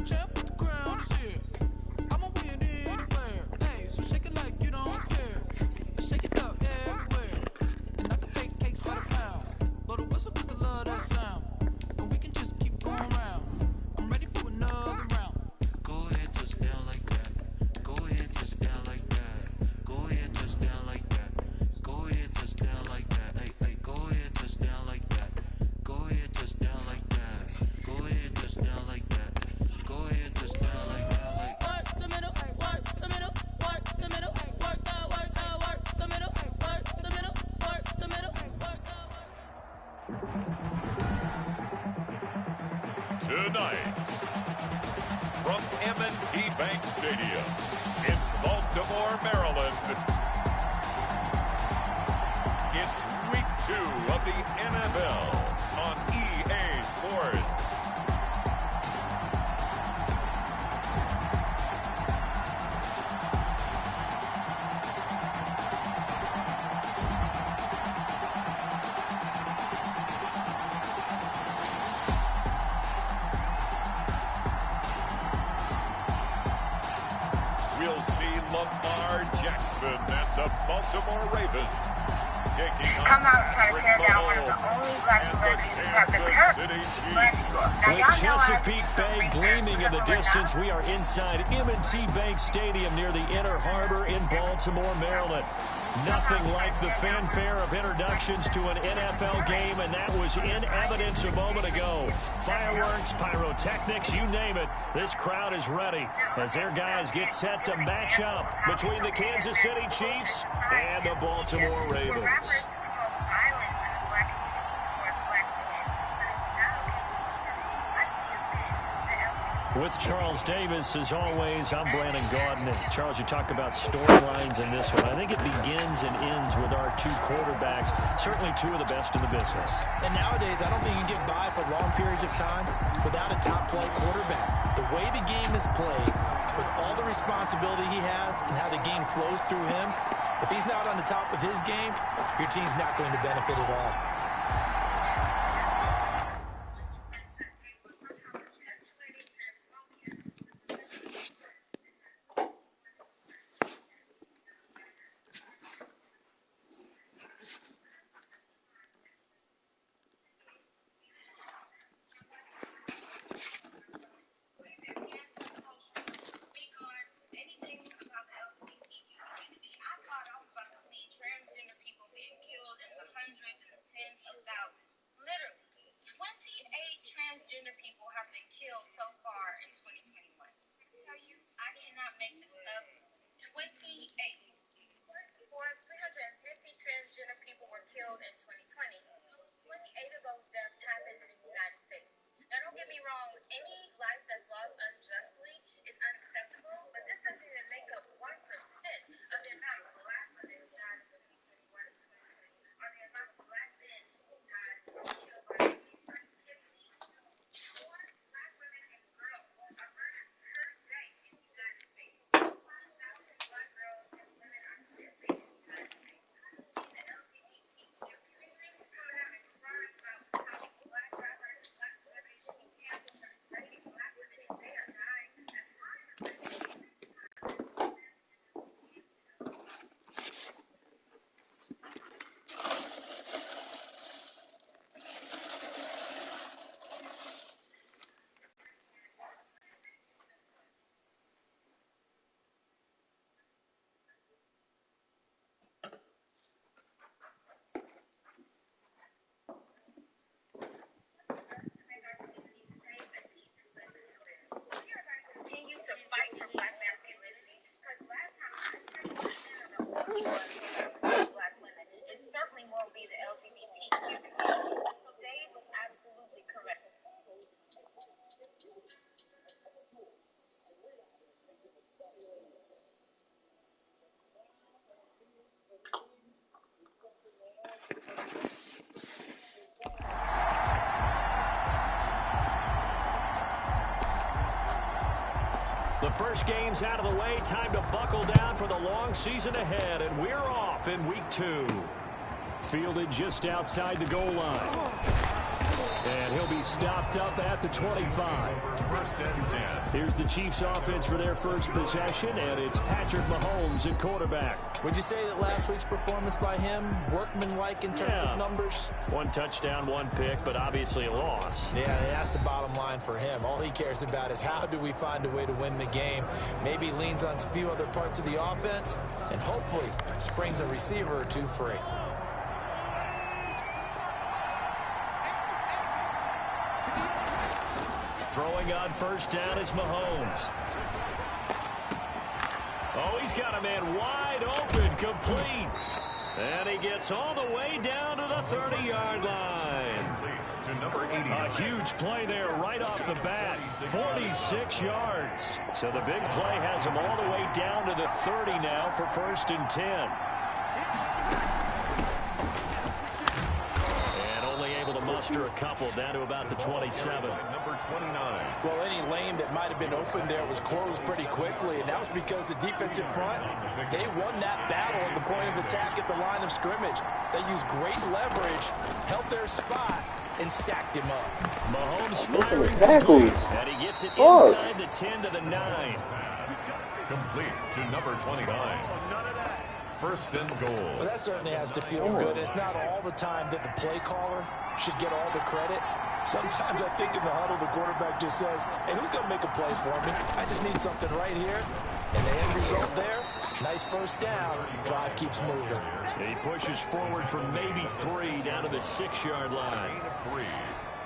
champ, the crown is here. I'ma win anywhere. Hey, so shake it like you don't care. Shake it up everywhere. And I can bake cakes by the pound. Blow the whistle 'cause I love that sound. And we can just keep going round. I'm ready for another round. Go ahead, touch down like that. Go ahead, touch down like that. Go ahead, touch down like that. Go ahead, touch down like that. Hey, hey, go ahead, touch down like that. Go ahead, touch down like that. Go ahead, touch down like that. Go ahead, touch down like that. Like work the middle, work the middle, work the middle, work the middle, work the middle, work the middle, work the middle. Tonight, from M&T Bank Stadium in Baltimore, Maryland, it's week 2 of the NFL on EA Sports. We'll see Lamar Jackson and the Baltimore Ravens taking on come out and try to tear down one of the Mahomes only black and celebrities the who have the Kansas curse. City But Chiefs. now With y'all know I Chesapeake do some Bay research gleaming in the because right distance, now, we are inside M&T Bank Stadium near the Inner Harbor in Baltimore, Maryland. Nothing like the fanfare of introductions to an NFL game, and that was in evidence a moment ago. Fireworks, pyrotechnics, you name it. This crowd is ready as their guys get set to match up between the Kansas City Chiefs and the Baltimore Ravens. With Charles Davis, as always, I'm Brandon Gaudin. And Charles, you talk about storylines in this one. I think it begins and ends with our two quarterbacks, certainly two of the best in the business. And nowadays, I don't think you can get by for long periods of time without a top-flight quarterback. The way the game is played, with all the responsibility he has and how the game flows through him, if he's not on the top of his game, your team's not going to benefit at all. Transgender people being killed in the hundreds and tens of thousands. Literally, 28 transgender people have been killed so far in 2021. I cannot make this up. 28. More than 350 transgender people were killed in 2020. 28 of those deaths happened in the United States. Now, don't get me wrong, any life that's lost unjustly is unacceptable, but this doesn't even make up 1% of the amount of black women who died in 2021 and 2020, or the amount of black men who died killed by police activity. More black women and girls are murdered per day in the United States. 1,000 black girls and women are missing in the United States. In the LGBTQ community, coming out and crying about how black rappers and black celebrities should be canceled for dating black women and they are dying. That's fine. Continue to fight for black masculinity because last time I checked, black women, it certainly won't be the LGBTQ community. So Dave was absolutely correct. The first game's out of the way. Time to buckle down for the long season ahead, and we're off in week 2. Fielded just outside the goal line. And he'll be stopped up at the 25. First and 10. Here's the Chiefs offense for their first possession, and it's Patrick Mahomes at quarterback. Would you say that last week's performance by him, workmanlike in terms of numbers? 1 touchdown, 1 pick, but obviously a loss. Yeah, that's the bottom line for him. All he cares about is how do we find a way to win the game. Maybe leans on a few other parts of the offense, and hopefully springs a receiver or two free. Throwing on first down is Mahomes. Oh, he's got a man wide open, complete. And he gets all the way down to the 30-yard line. To number 80. A huge play there right off the bat, 46 yards. So the big play has him all the way down to the 30 now for 1st and 10. A couple down to about the 27. Number 29. Well, any lane that might have been open there was closed pretty quickly, and that was because the defensive front, they won that battle at the point of attack at the line of scrimmage. They used great leverage, held their spot, and stacked him up. Mahomes firing complete, and he gets it inside the 10 to the 9. Complete to number 29. 1st and goal. Well, that certainly has to feel good. It's not all the time that the play caller should get all the credit. Sometimes I think in the huddle, the quarterback just says, hey, who's going to make a play for me? I just need something right here. And the end result there, nice first down. Drive keeps moving. And he pushes forward from maybe 3 down to the 6-yard line.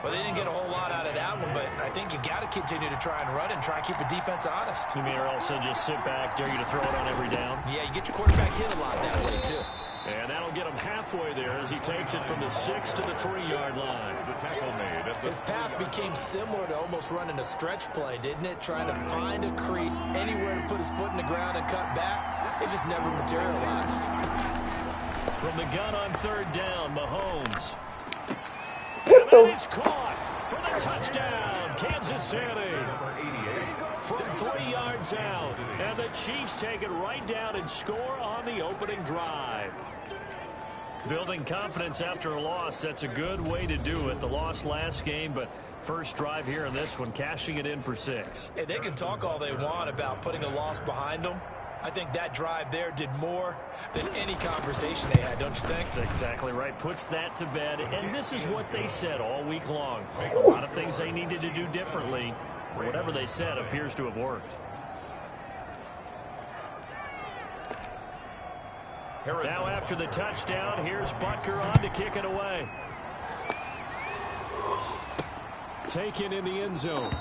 Well, they didn't get a whole lot out of that one, but I think you got to continue to try and run and try and keep the defense honest. You mean or also just sit back, dare you to throw it on every down? Yeah, you get your quarterback hit a lot that way, too. And that'll get him halfway there as he takes it from the 6 to the 3-yard line. The tackle made at the His path became similar to almost running a stretch play, didn't it? Trying to find a crease, anywhere to put his foot in the ground and cut back. It just never materialized. From the gun on 3rd down, Mahomes. What And the? he's caught for the touchdown, Kansas City. From 3 yards out, and the Chiefs take it right down and score on the opening drive. Building confidence after a loss, that's a good way to do it. The loss last game, but first drive here in this one, cashing it in for 6. Hey, they can talk all they want about putting a loss behind them. I think that drive there did more than any conversation they had, don't you think? That's exactly right. Puts that to bed, and this is what they said all week long. A lot of things they needed to do differently. Whatever they said appears to have worked. Now after the touchdown, here's Butker on to kick it away. Taken in the end zone.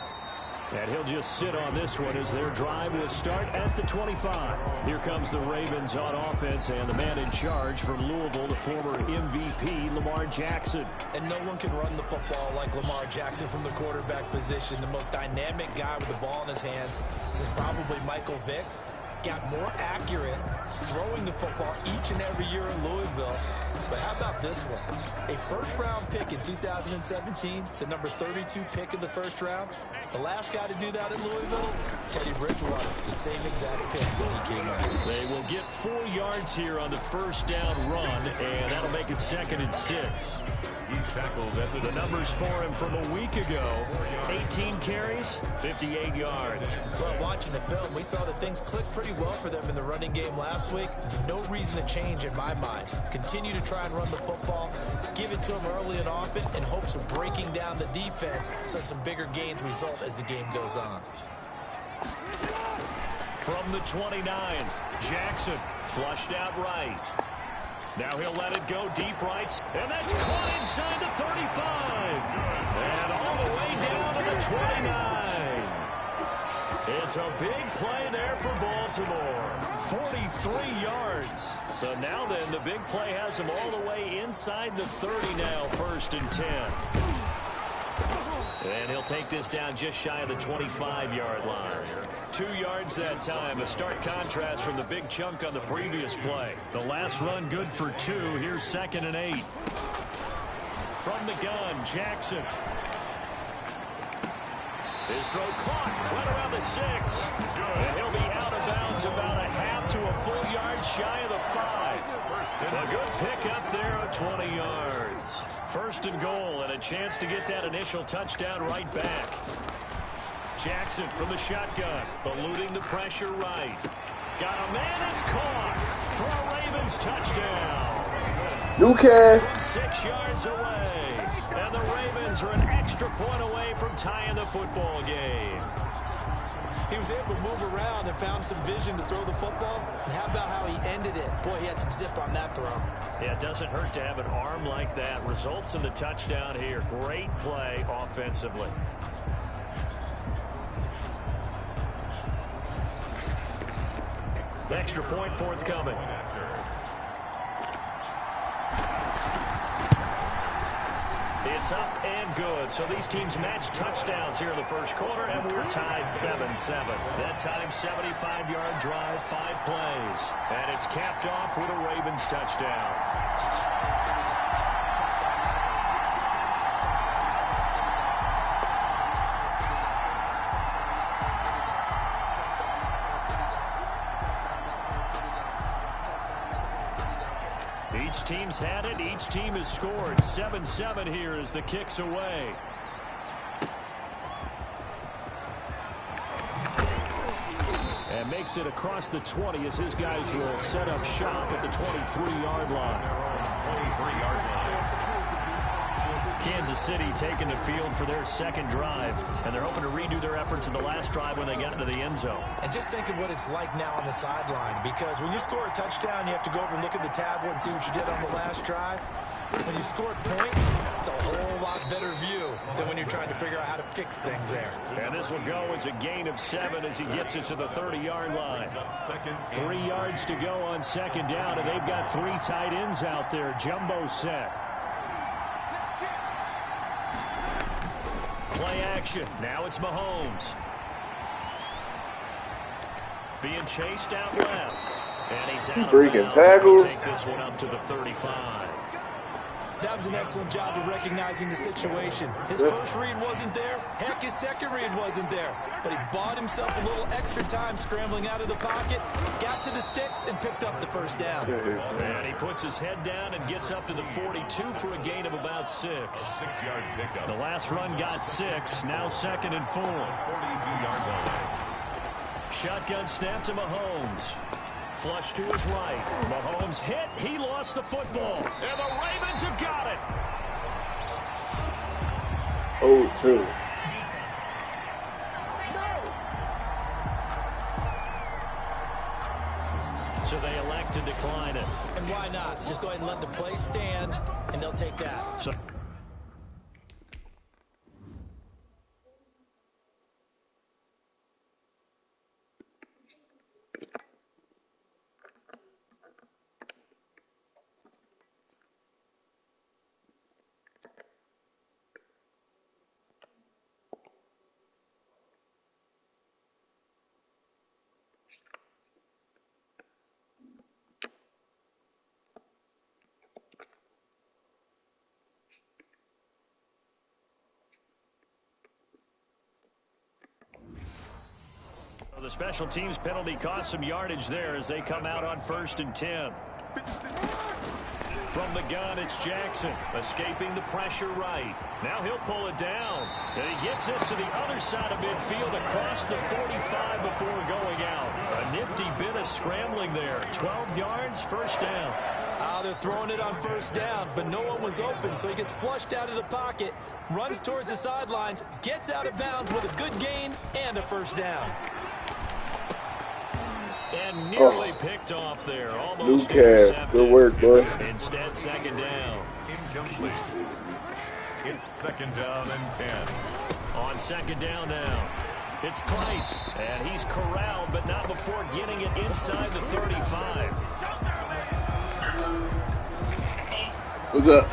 And he'll just sit on this one as their drive will start at the 25. Here comes the Ravens on offense, and the man in charge from Louisville, the former MVP, Lamar Jackson. And no one can run the football like Lamar Jackson from the quarterback position. The most dynamic guy with the ball in his hands since probably Michael Vick. Got more accurate throwing the football each and every year in Louisville. But how about this one? A first-round pick in 2017, the number 32 pick in the first round. The last guy to do that in Louisville, Teddy Bridgewater, the same exact pick when he came out. They will get 4 yards here on the first down run, and that'll make it 2nd and 6. He's tackled at The numbers for him from a week ago, 18 carries, 58 yards. Well, watching the film, we saw that things clicked pretty well for them in the running game last week. No reason to change in my mind. Continue to try and run the football, give it to them early and often in hopes of breaking down the defense so some bigger gains result as the game goes on. From the 29, Jackson flushed out right. Now he'll let it go deep right, and that's caught inside the 35. And all the way down to the 29. It's a big play there for Baltimore. 43 yards. So now then, the big play has him all the way inside the 30 now, 1st and 10. And he'll take this down just shy of the 25-yard line. 2 yards that time. A stark contrast from the big chunk on the previous play. The last run good for 2. Here's 2nd and 8. From the gun, Jackson. His throw caught right around the 6. And he'll be out of bounds about a half to a full yard shy of the 5. A good pickup there of 20 yards. 1st and goal, and a chance to get that initial touchdown right back. Jackson from the shotgun, eluding the pressure right. Got a man, it's caught for a Ravens touchdown. From 6 yards away. And the Ravens are an extra point away from tying the football game. He was able to move around and found some vision to throw the football. And how about how he ended it? Boy, he had some zip on that throw. Yeah, it doesn't hurt to have an arm like that. Results in the touchdown here. Great play offensively. Extra point forthcoming. It's up and good. So these teams match touchdowns here in the first quarter, and we're tied 7-7. That time, 75-yard drive, 5 plays. And it's capped off with a Ravens touchdown. Each team's had it. Each team has scored. 7-7 here as the kick's away. And makes it across the 20 as his guys will set up shop at the 23-yard line. 23-yard line. Kansas City taking the field for their second drive, and they're hoping to redo their efforts in the last drive when they got into the end zone. And just think of what it's like now on the sideline, because when you score a touchdown, you have to go over and look at the tablet and see what you did on the last drive. When you scored points, it's a whole lot better view than when you're trying to figure out how to fix things there. And this will go as a gain of 7 as he gets it to the 30-yard line. 3 yards to go on second down, and they've got 3 tight ends out there. Jumbo set. Play action. Now it's Mahomes. Being chased out left. And he's out of bounds. Tackles. Take this one up to the 35. That was an excellent job of recognizing the situation. His first read wasn't there. Heck, his second read wasn't there. But he bought himself a little extra time scrambling out of the pocket, got to the sticks, and picked up the first down. And he puts his head down and gets up to the 42 for a gain of about 6. 6-yard pickup. The last run got 6. Now 2nd and 4. 42-yard line. Shotgun snap to Mahomes. Flush to his right. Mahomes hit. He lost the football. And the Ravens have got it. 0-2. So they elect to decline it. And why not? Just go ahead and let the play stand, and they'll take that. So the special teams penalty cost some yardage there as they come out on 1st and 10. From the gun, it's Jackson, escaping the pressure right. Now he'll pull it down. And he gets this to the other side of midfield across the 45 before going out. A nifty bit of scrambling there. 12 yards, first down. They're throwing it on first down, but no one was open, so he gets flushed out of the pocket, runs towards the sidelines, gets out of bounds with a good gain and a first down. And nearly picked off there. Almost Lucas, good work, boy. Instead, 2nd down. Incomplete. It's 2nd down and 10. On 2nd down now. It's Price, and he's corralled, but not before getting it inside the 35. What's up?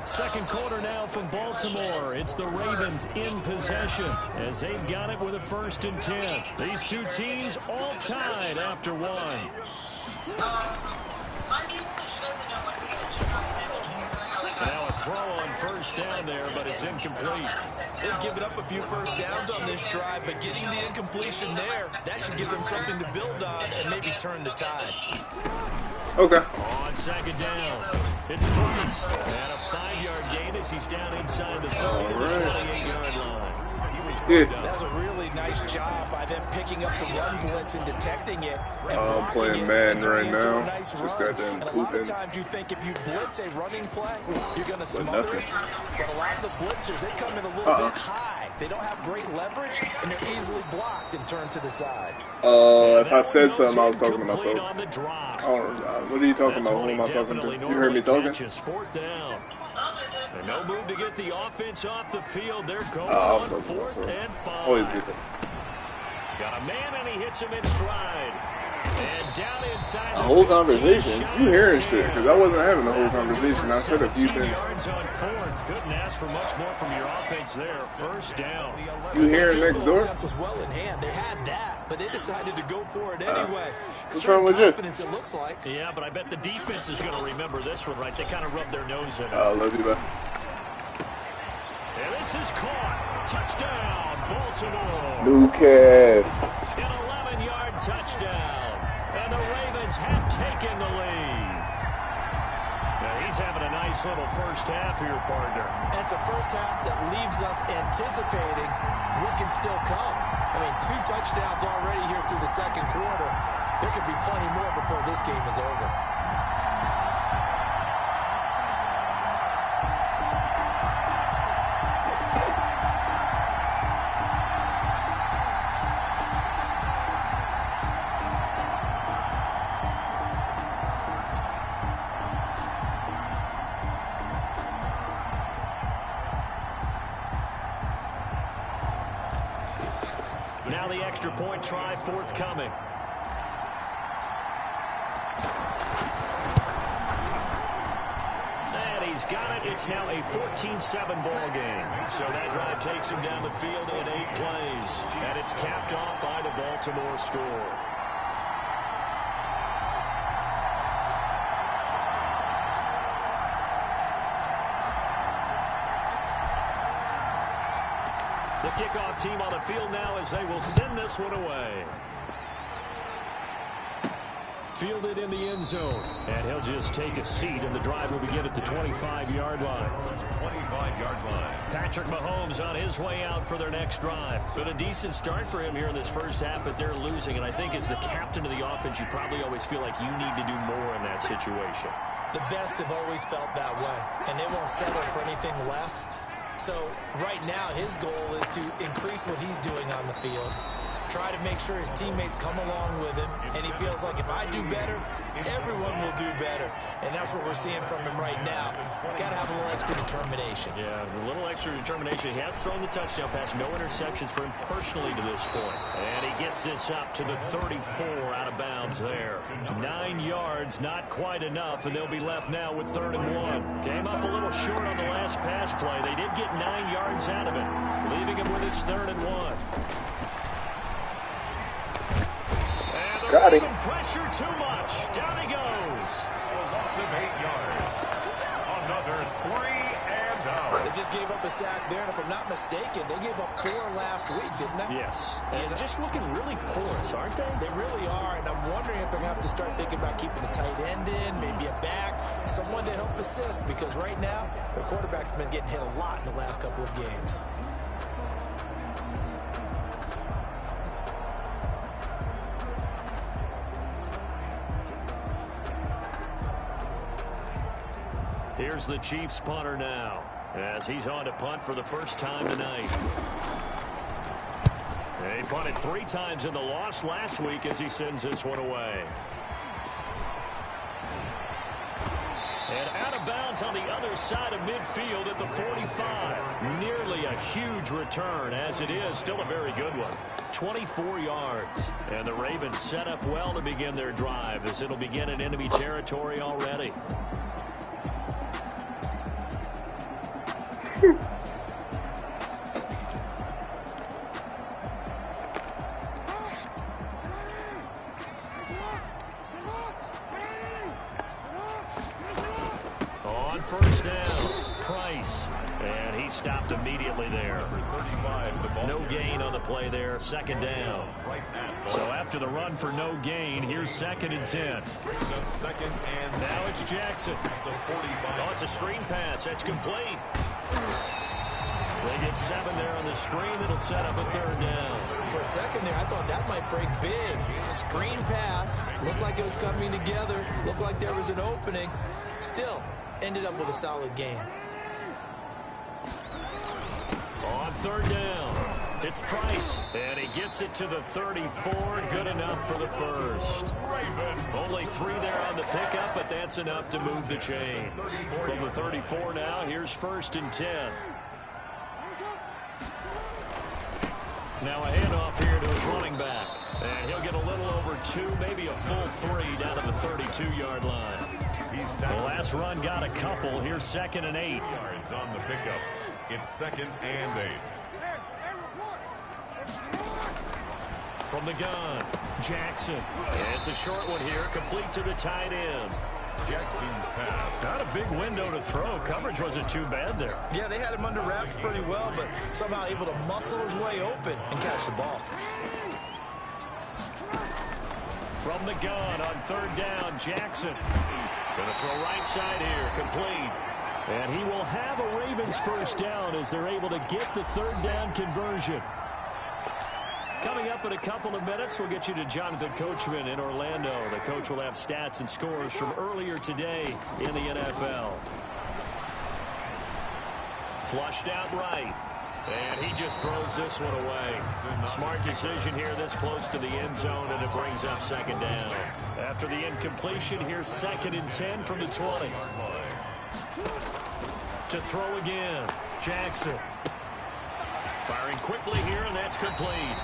Second quarter now from Baltimore. It's the Ravens in possession as they've got it with a 1st and 10. These two teams all tied after 1. Now a throw on first down there, but it's incomplete. They've given up a few first downs on this drive, but getting the incompletion there, that should give them something to build on and maybe turn the tide. Okay. On 2nd down, it's Price. And a 5-yard gain as he's down inside the 30 to the 28-yard line. He was Yeah. That was a really nice job by them picking up the run blitz and detecting it. And I'm playing it Madden and turning right it into now. a nice Just run. got done And a lot of pooping. times you think if you blitz a running play, you're going to smother it. But a lot of the blitzers, they come in a little bit high. They don't have great leverage, and they're easily blocked and turned to the side. If I said something, I was talking to myself. On the drop. What are you talking about? Who am I talking to? You heard me talking? Fourth down. And no move to get the offense off the field. They're going I'll on talk to 4th myself. and 5. Always do that. Got a man, and he hits him in stride. And down inside A whole conversation? You hearing shit, because I wasn't having the whole conversation. I said a few things. Yards on 4th. Couldn't ask for much more from your offense there. First down. You hearing next door? Attempt was well in hand. They had that, but they decided to go for it anyway. What's wrong with you? Confidence, it looks like. Yeah, but I bet the defense is going to remember this one, right? They kind of rubbed their nose in it. I love you, bud. And this is caught. Touchdown, Baltimore. New calf. An 11-yard touchdown. And the Ravens have taken the lead. Now he's having a nice little first half here, partner. And it's a first half that leaves us anticipating what can still come. I mean, 2 touchdowns already here through the second quarter. There could be plenty more before this game is over. Now the extra point try forthcoming. And he's got it. It's now a 14-7 ball game. So that drive takes him down the field in 8 plays. And it's capped off by the Baltimore score. The kickoff team on the field now as they will send this one away. Fielded in the end zone. And he'll just take a seat, and the drive will begin at the 25-yard line. 25-yard line. Patrick Mahomes on his way out for their next drive. Been a decent start for him here in this first half, but they're losing. And I think as the captain of the offense, you probably always feel like you need to do more in that situation. The best have always felt that way, and they won't settle for anything less. So right now his goal is to increase what he's doing on the field, try to make sure his teammates come along with him, and he feels like if I do better, everyone will do better. And that's what we're seeing from him right now. Got to have a little extra determination. Yeah, a little extra determination. He has thrown the touchdown pass. No interceptions for him personally to this point. And he gets this up to the 34 out of bounds there. 9 yards, not quite enough, and they'll be left now with 3rd and 1. Came up a little short on the last pass play. They did get 9 yards out of it, leaving him with his 3rd and 1. Got him. Pressure too much. Down he goes. A loss of 8 yards. Another 3 and out. They just gave up a sack there, and if I'm not mistaken, they gave up 4 last week, didn't they? Yes. And just looking really porous, aren't they? They really are, and I'm wondering if they're going to have to start thinking about keeping a tight end in, maybe a back, someone to help assist, because right now, their quarterback's been getting hit a lot in the last couple of games. Here's the Chiefs punter now, as he's on to punt for the first time tonight. He punted 3 times in the loss last week as he sends this one away. And out of bounds on the other side of midfield at the 45. Nearly a huge return, as it is. Still a very good one. 24 yards. And the Ravens set up well to begin their drive, as it'll begin in enemy territory already. On first down, Price. And he stopped immediately there. No gain on the play there, 2nd down. So after the run for no gain, here's 2nd and 10. Now it's Jackson. Oh, it's a screen pass. That's complete. They get 7 there on the screen. It'll set up a 3rd down. For a second there, I thought that might break big. Screen pass. Looked like it was coming together. Looked like there was an opening. Still, ended up with a solid game. On 3rd down, it's Price. And he gets it to the 34. Good enough for the first. Only 3 there on the pickup, but that's enough to move the chains. From the 34 now, here's 1st and 10. Now a handoff here to his running back. And he'll get a little over 2, maybe a full 3 down to the 32-yard line. The last run got a couple. Here's 2nd and 8. Yards on the pickup. It's 2nd and 8. From the gun, Jackson. And it's a short one here, complete to the tight end. Jackson's pass. Not a big window to throw. Coverage wasn't too bad there. Yeah, they had him under wraps pretty well, but somehow able to muscle his way open and catch the ball. From the gun on 3rd down, Jackson. Gonna throw right side here, complete. And he will have a Ravens 1st down as they're able to get the 3rd down conversion. Coming up in a couple of minutes, we'll get you to Jonathan Coachman in Orlando. The coach will have stats and scores from earlier today in the NFL. Flushed out right. And he just throws this one away. Smart decision here this close to the end zone, and it brings up 2nd down. After the incompletion, here's 2nd and 10 from the 20. To throw again, Jackson. Firing quickly here, and that's complete.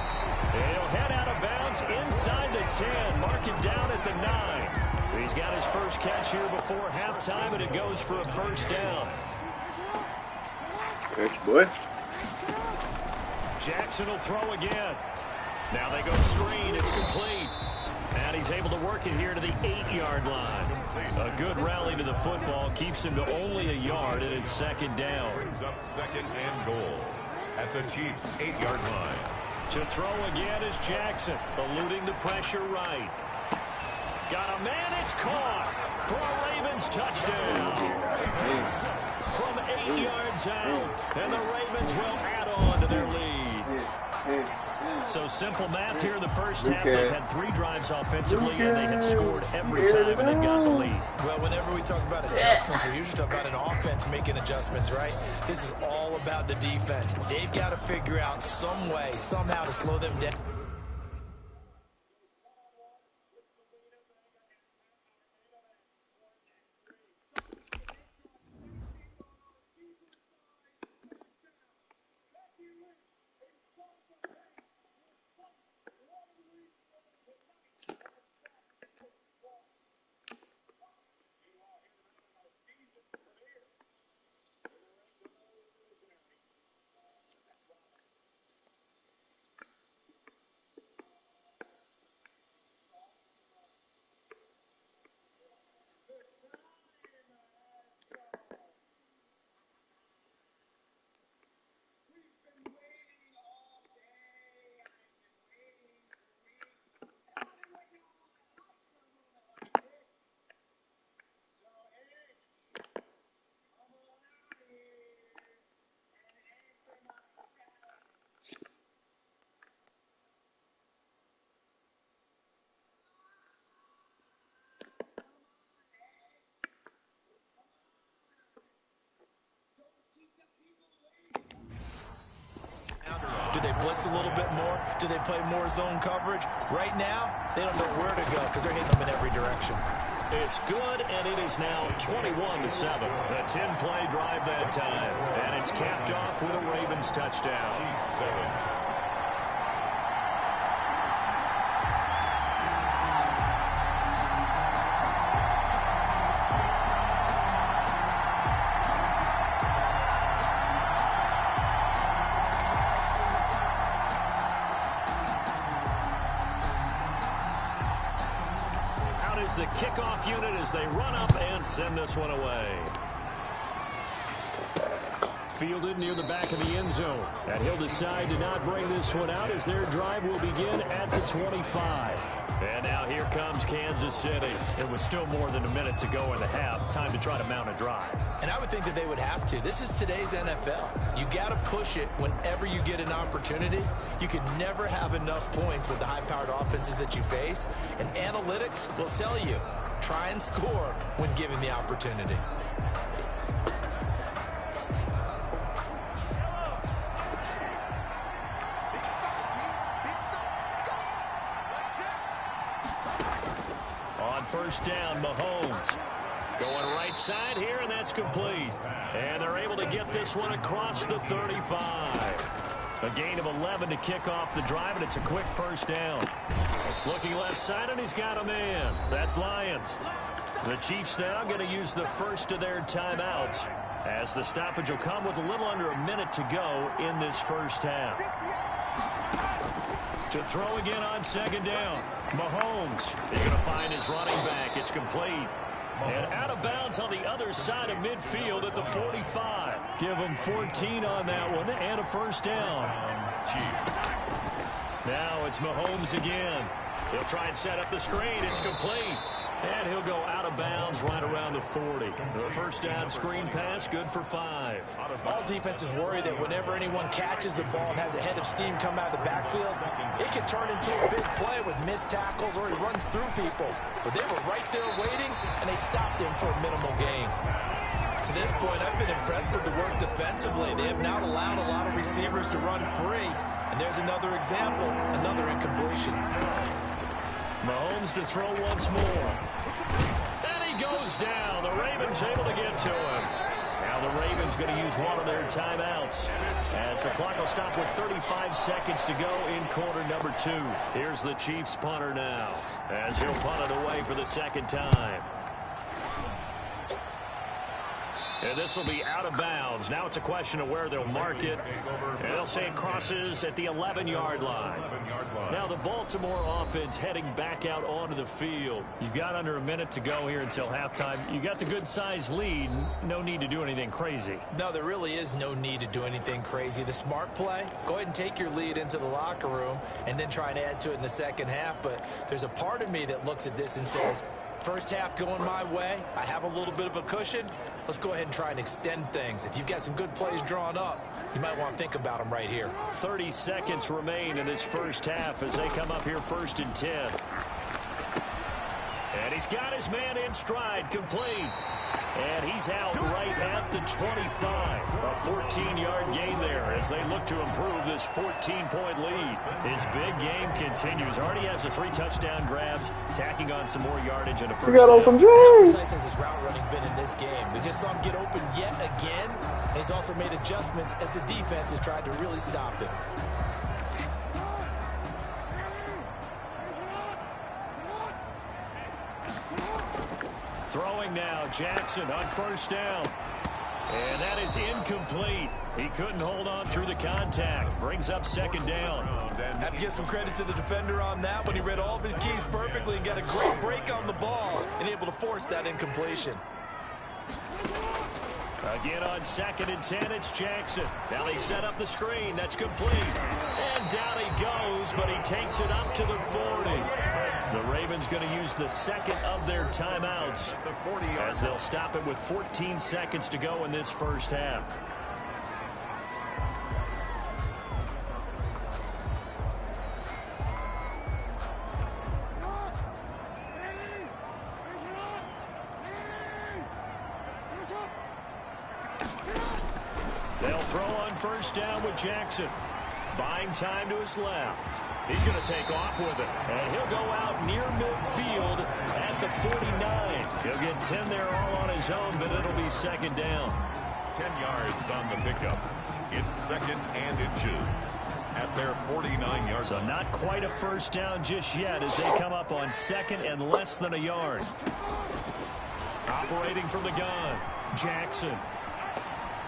And he'll head out of bounds inside the 10. Mark him down at the 9. He's got his first catch here before halftime, and it goes for a 1st down. Catch, boy. Jackson will throw again. Now they go screen. It's complete. And he's able to work it here to the 8-yard line. A good rally to the football. Keeps him to only a yard, and it's 2nd down. Brings up 2nd and goal at the Chiefs' 8-yard line. To throw again is Jackson, eluding the pressure right. Got a man, it's caught for a Ravens touchdown. From 8 yards out, and the Ravens will add on to their lead. So simple math here in the first half. They've had 3 drives offensively, and they had scored every time, and they've got the lead. Well, whenever we talk about adjustments, we usually talk about an offense making adjustments, right? This is all about the defense. They've got to figure out some way, somehow to slow them down. Do they blitz a little bit more? Do they play more zone coverage? Right now, they don't know where to go because they're hitting them in every direction. It's good, and it is now 21-7. A 10-play drive that time. And it's capped off with a Ravens touchdown. The kickoff unit as they run up and send this one away. fielded near the back of the end zone. And he'll decide to not bring this one out as their drive will begin at the 25. And now here comes Kansas City. It was still more than a minute to go in the half. Time to try to mount a drive. And I would think that they would have to. This is today's NFL. You got to push it whenever you get an opportunity. You can never have enough points with the high-powered offenses that you face. And analytics will tell you, try and score when given the opportunity. On first down, Mahomes going right side here, and that's complete. And they're able to get this one across the 35. A gain of 11 to kick off the drive, and it's a quick first down. Looking left side, and he's got a man. That's Lions. The Chiefs now going to use the first of their timeouts as the stoppage will come with a little under a minute to go in this first half. To throw again on second down. Mahomes is going to find his running back. It's complete. And out of bounds on the other side of midfield at the 45. Give him 14 on that one and a first down. Now it's Mahomes again. He'll try and set up the screen. It's complete. And he'll go out of bounds right around the 40. The first down screen pass, good for 5. All defenses worry that whenever anyone catches the ball and has a head of steam come out of the backfield, it can turn into a big play with missed tackles or he runs through people. But they were right there waiting, and they stopped him for a minimal gain. To this point, I've been impressed with the work defensively. They have not allowed a lot of receivers to run free. And there's another example, another incompletion. Mahomes to throw once more. And he goes down. The Ravens able to get to him. Now the Ravens going to use one of their timeouts as the clock will stop with 35 seconds to go in quarter number 2. Here's the Chiefs punter now as he'll punt it away for the second time. And this will be out of bounds. Now it's a question of where they'll mark it. And they'll say it crosses at the 11-yard line. Now the Baltimore offense heading back out onto the field. You've got under a minute to go here until halftime. You got the good-sized lead. No need to do anything crazy. No, there really is no need to do anything crazy. The smart play, go ahead and take your lead into the locker room and then try and add to it in the second half. But there's a part of me that looks at this and says, first half going my way. I have a little bit of a cushion. Let's go ahead and try and extend things. If you've got some good plays drawn up, you might want to think about them right here. 30 seconds remain in this first half as they come up here first and 10. And he's got his man in stride, complete. And he's out right at the 25. A 14-yard gain there as they look to improve this 14-point lead. His big game continues. Already has the 3 touchdown grabs, tacking on some more yardage and a first down. You got on some How J's. precise has his route running been in this game? We just saw him get open yet again, and he's also made adjustments as the defense has tried to really stop him. Throwing now, Jackson on first down. And that is incomplete. He couldn't hold on through the contact. Brings up second down. Have to give some credit to the defender on that one. He read all of his keys perfectly and got a great break on the ball and able to force that incompletion. Again on second and 10, it's Jackson. Now they set up the screen. That's complete. And down he goes, but he takes it up to the 40. The Ravens going to use the second of their timeouts as they'll stop it with 14 seconds to go in this first half. They'll throw on first down with Jackson. Buying time to his left. He's going to take off with it. And he'll go out near midfield at the 49. He'll get 10 there all on his own, but it'll be second down. 10 yards on the pickup. It's second and inches at their 49-yard So line. not quite a first down just yet as they come up on second and less than a yard. Operating from the gun, Jackson.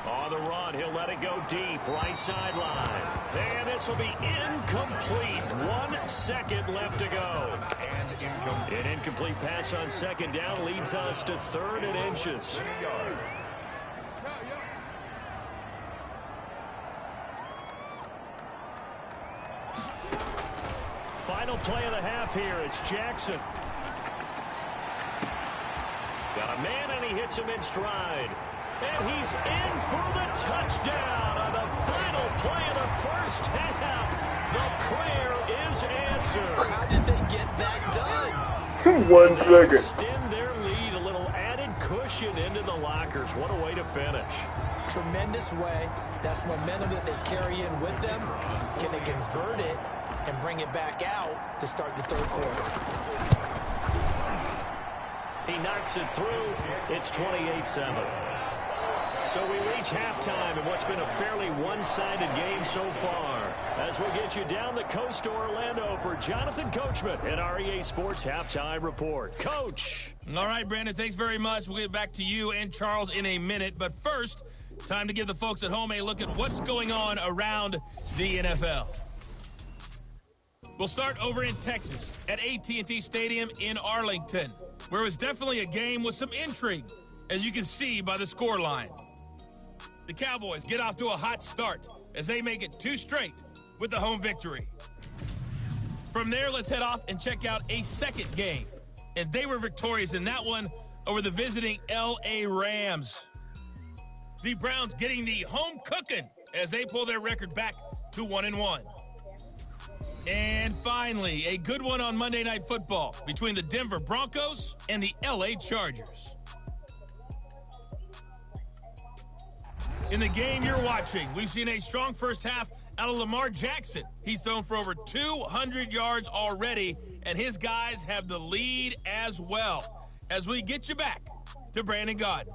On the run, he'll let it go deep, right sideline. And this will be incomplete. 1 second left to go. And incomplete. An incomplete pass on second down leads us to third and inches. final play of the half here. It's Jackson. Got a man, and he hits him in stride. And he's in for the touchdown on the final play of the first half. The prayer is answered. How did they get that done? 1 second. Extend their lead, a little added cushion into the lockers. What a way to finish. Tremendous way. That's momentum that they carry in with them. Can they convert it and bring it back out to start the third quarter? He knocks it through. It's 28-7. So we reach halftime in what's been a fairly one-sided game so far. As we get you down the coast to Orlando for Jonathan Coachman at REA Sports Halftime Report. Coach. All right, Brandon, thanks very much. We'll get back to you and Charles in a minute. But first, time to give the folks at home a look at what's going on around the NFL. We'll start over in Texas at AT&T Stadium in Arlington, where it was definitely a game with some intrigue, as you can see by the scoreline. The Cowboys get off to a hot start as they make it 2 straight with the home victory. From there, let's head off and check out a second game. And they were victorious in that one over the visiting L.A. Rams. The Browns getting the home cooking as they pull their record back to 1-1. And finally, a good one on Monday Night Football between the Denver Broncos and the L.A. Chargers. In the game you're watching, we've seen a strong first half out of Lamar Jackson. He's thrown for over 200 yards already, and his guys have the lead as well. As we get you back to Brandon Gaudin.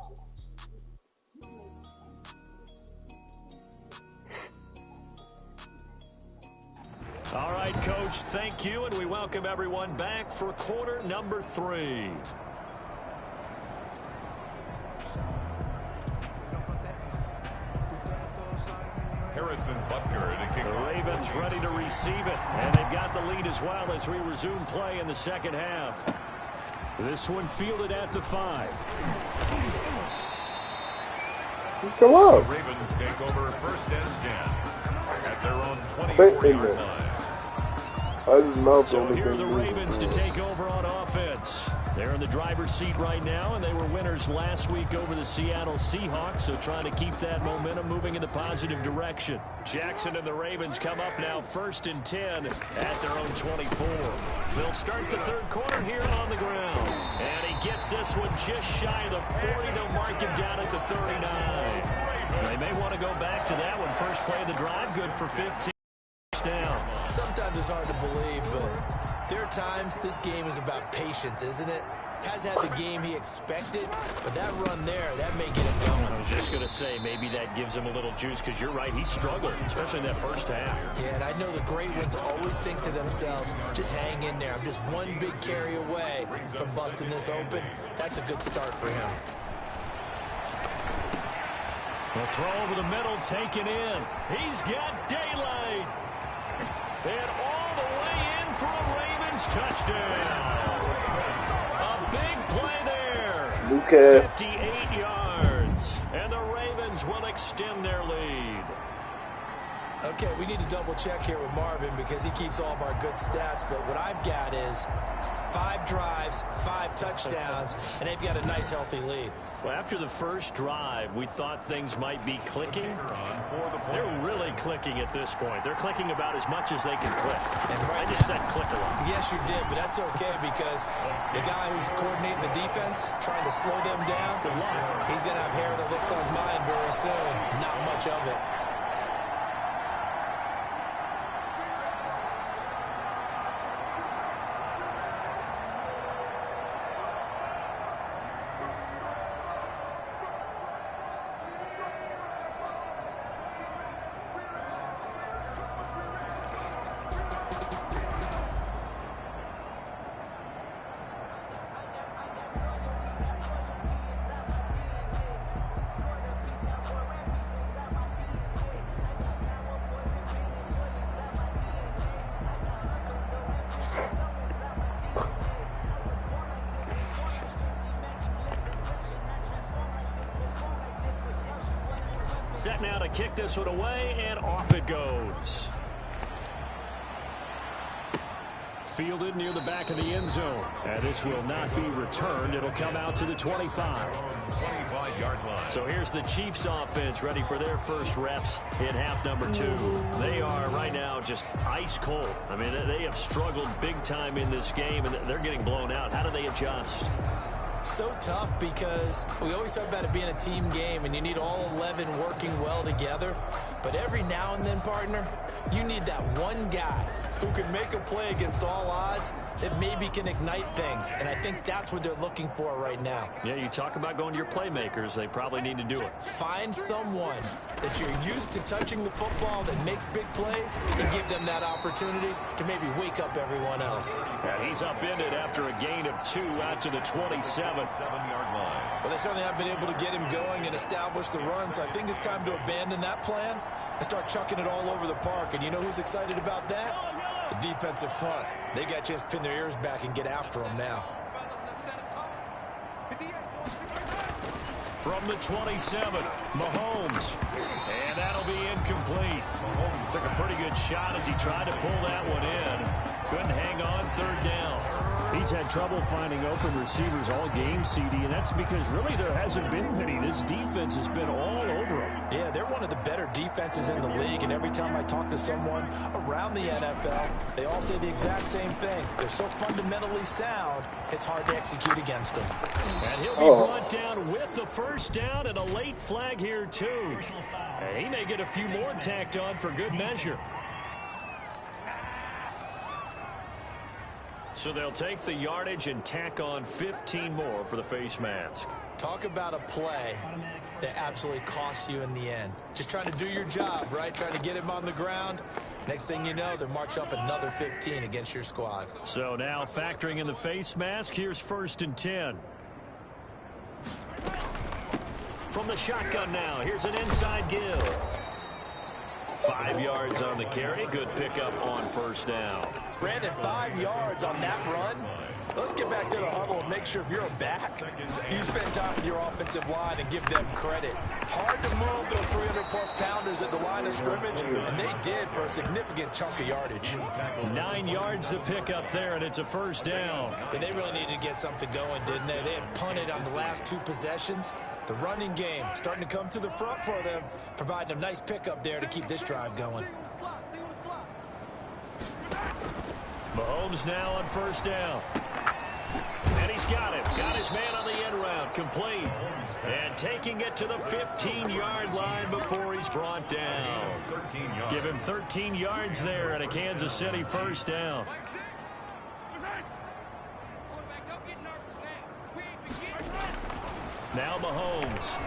All right, Coach, thank you, and we welcome everyone back for quarter number 3. Harrison Butker to kick The off. Ravens ready to receive it, and they've got the lead as well as we resume play in the second half. This one fielded at the 5. He's still up. The Ravens take over first and 10 at their own 24-yard line. His mouth So only here are thing the moving. Ravens to take over on offense. They're in the driver's seat right now, and they were winners last week over the Seattle Seahawks, so trying to keep that momentum moving in the positive direction. Jackson and the Ravens come up now first and 10 at their own 24. They'll start the third quarter here on the ground. And he gets this one just shy of the 40. They'll mark him down at the 39. They may want to go back to that one. First play of the drive, good for 15. Down. Sometimes it's hard to believe, but there are times this game is about patience, isn't it? Has had the game he expected, but that run there, that may get him going. I was just going to say, maybe that gives him a little juice, because you're right, he struggled, especially in that first half. Yeah, and I know the great ones always think to themselves, just hang in there. I'm just one big carry away from busting this open. That's a good start for him. The throw over the middle, taken in. He's got daylight. And all the way in for a Ravens touchdown. A big play there. Lucas. 58 yards. And the Ravens will extend their lead. Okay, we need to double check here with Marvin because he keeps all of our good stats, but what I've got is 5 drives, 5 touchdowns, and they've got a nice, healthy lead. Well, after the first drive, we thought things might be clicking. They're really clicking at this point. They're clicking about as much as they can click. And right I just said click a lot. Yes, you did, but that's okay because the guy who's coordinating the defense, trying to slow them down, Good luck. he's going to have hair that looks like mine very soon. Not much of it. Set now to kick this one away, and off it goes. fielded near the back of the end zone. And this will not be returned. It'll come out to the 25. 25-yard line. So here's the Chiefs offense ready for their first reps in half number 2. They are right now just ice cold. I mean, they have struggled big time in this game, and they're getting blown out. How do they adjust? So tough because we always talk about it being a team game, and you need all 11 working well together. But every now and then, partner, you need that one guy who can make a play against all odds that maybe can ignite things. And I think that's what they're looking for right now. Yeah, you talk about going to your playmakers. They probably need to do it. Find someone that you're used to touching the football that makes big plays and give them that opportunity to maybe wake up everyone else. And he's upended after a gain of 2 out to the 27-yard line. Well, they certainly have been able to get him going and establish the run, so I think it's time to abandon that plan and start chucking it all over the park. And you know who's excited about that? The defensive front. They got a chance to pin their ears back and get after him now. From the 27, Mahomes. And that'll be incomplete. Mahomes took a pretty good shot as he tried to pull that one in. Couldn't hang on, third down. He's had trouble finding open receivers all game, CD, and that's because really there hasn't been many. This defense has been all over him. Yeah, they're one of the better defenses in the league, and every time I talk to someone around the NFL, they all say the exact same thing. They're so fundamentally sound, it's hard to execute against them. And he'll be brought down with the first down and a late flag here, too. And he may get a few more tacked on for good measure. So they'll take the yardage and tack on 15 more for the face mask. Talk about a play that absolutely costs you in the end. Just trying to do your job, right? Trying to get him on the ground. Next thing you know, they're marching up another 15 against your squad. So now factoring in the face mask, here's 1st and 10. From the shotgun now, here's an inside give. 5 yards on the carry. Good pickup on first down. Brandon, 5 yards on that run. Let's get back to the huddle and make sure if you're a back, you spend time with your offensive line and give them credit. Hard to move those 300-plus pounders at the line of scrimmage, and they did for a significant chunk of yardage. 9 yards to pick up there, and it's a first down. And they really needed to get something going, didn't they? They had punted on the last 2 possessions. The running game starting to come to the front for them, providing a nice pickup there to keep this drive going. Mahomes now on first down. And he's got it. Got his man on the end route. Complete. And taking it to the 15-yard line before he's brought down. Give him 13 yards there and a Kansas City first down. Now Mahomes.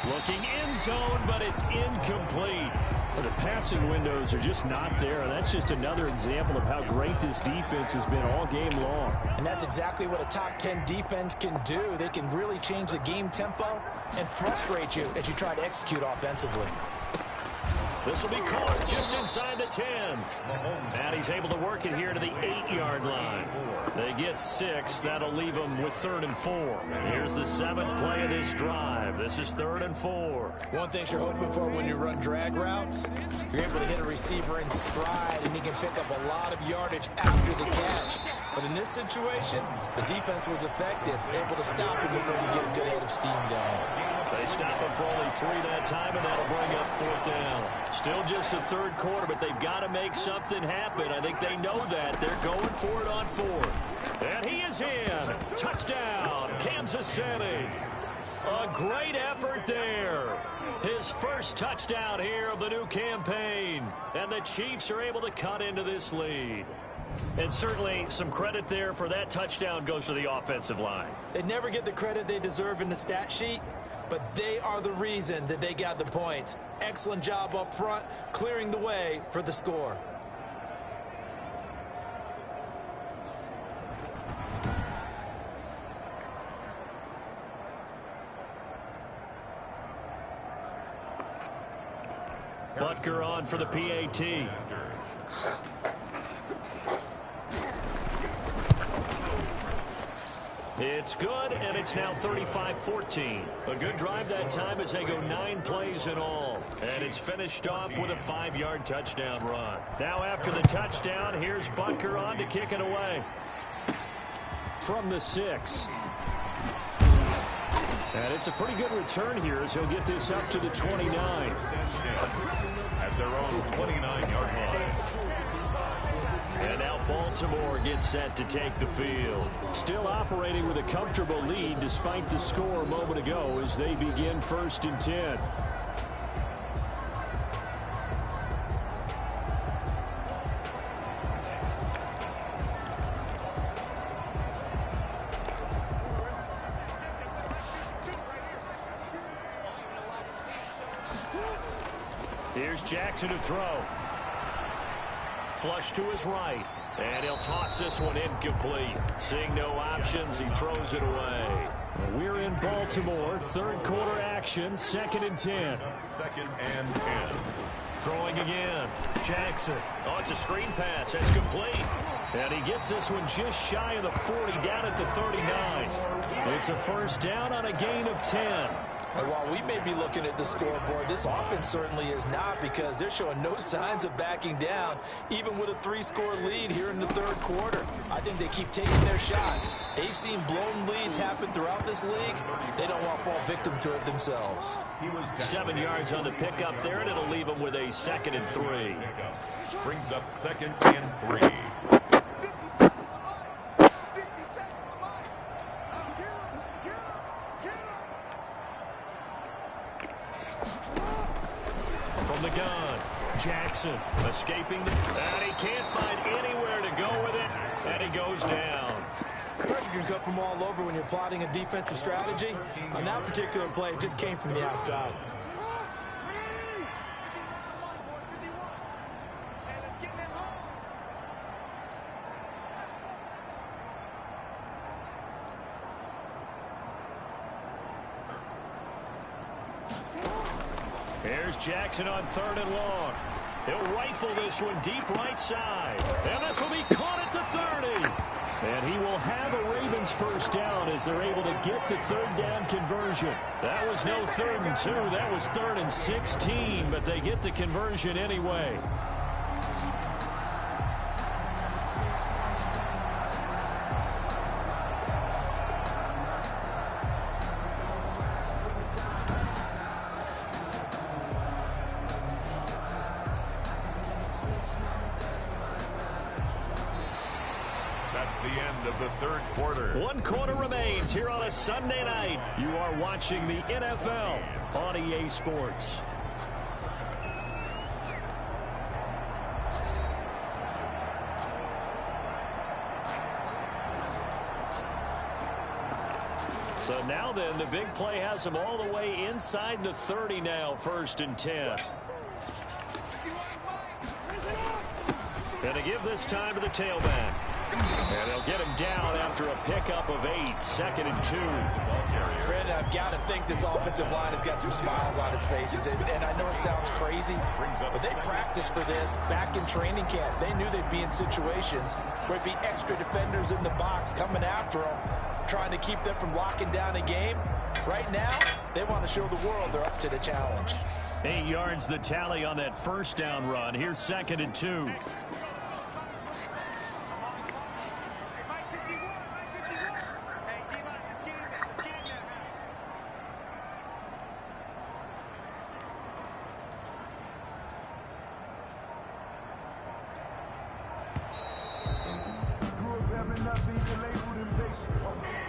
Looking end zone, but it's incomplete. Well, the passing windows are just not there. And that's just another example of how great this defense has been all game long. And that's exactly what a top 10 defense can do. They can really change the game tempo and frustrate you as you try to execute offensively. This will be caught just inside the 10. And he's able to work it here to the 8-yard line. They get 6. That'll leave them with 3rd and 4. Here's the 7th play of this drive. This is 3rd and 4. One thing you're hoping for when you run drag routes, you're able to hit a receiver in stride, and he can pick up a lot of yardage after the catch. But in this situation, the defense was effective, able to stop him before you get a good head of steam going. They stop him for only 3 that time, and that'll bring up 4th down. Still just the 3rd quarter, but they've got to make something happen. I think they know that. They're going for it on 4th. And he is in. Touchdown, Kansas City. A great effort there. His first touchdown here of the new campaign. And the Chiefs are able to cut into this lead. And certainly some credit there for that touchdown goes to the offensive line. They never get the credit they deserve in the stat sheet, but they are the reason that they got the points. Excellent job up front, clearing the way for the score. Butker on for the PAT. It's good, and it's now 35-14. A good drive that time as they go 9 plays in all. And it's finished off with a 5-yard touchdown run. Now after the touchdown, here's Butker on to kick it away. From the 6. And it's a pretty good return here as he'll get this up to the 29. At their own 29-yard line. And now Baltimore gets set to take the field. Still operating with a comfortable lead despite the score a moment ago as they begin 1st and 10. Here's Jackson to throw. Flush to his right. And he'll toss this one incomplete. Seeing no options, he throws it away. We're in Baltimore. 3rd quarter action. 2nd and 10. 2nd and 10. Throwing again. Jackson. Oh, it's a screen pass. That's complete. And he gets this one just shy of the 40, down at the 39. It's a 1st down on a gain of 10. And while we may be looking at the scoreboard, this offense certainly is not, because they're showing no signs of backing down, even with a 3-score lead here in the 3rd quarter. I think they keep taking their shots. They've seen blown leads happen throughout this league. They don't want to fall victim to it themselves. 7 yards on the pickup there, and it'll leave them with a 2nd and 3. Brings up 2nd and 3. From the gun, Jackson escaping, and he can't find anywhere to go with it, and he goes down. Pressure can come from all over when you're plotting a defensive strategy. On that particular play, it just came from the outside. Here's Jackson on 3rd and long. He'll rifle this one deep right side. And this will be caught at the 30. And he will have a Ravens 1st down as they're able to get the 3rd down conversion. That was no 3rd and 2. That was 3rd and 16, but they get the conversion anyway. That's the end of the 3rd quarter. 1 quarter remains here on a Sunday night. You are watching the NFL on EA Sports. So now then, the big play has them all the way inside the 30 now, 1st and 10. And to give this time to the tailback. And they'll get him down after a pickup of 8, 2nd and 2. Brandon, I've got to think this offensive line has got some smiles on its faces. And I know it sounds crazy, but they practiced for this back in training camp. They knew they'd be in situations where it'd be extra defenders in the box coming after them, trying to keep them from locking down a game. Right now, they want to show the world they're up to the challenge. 8 yards the tally on that 1st down run. Here's 2nd and 2.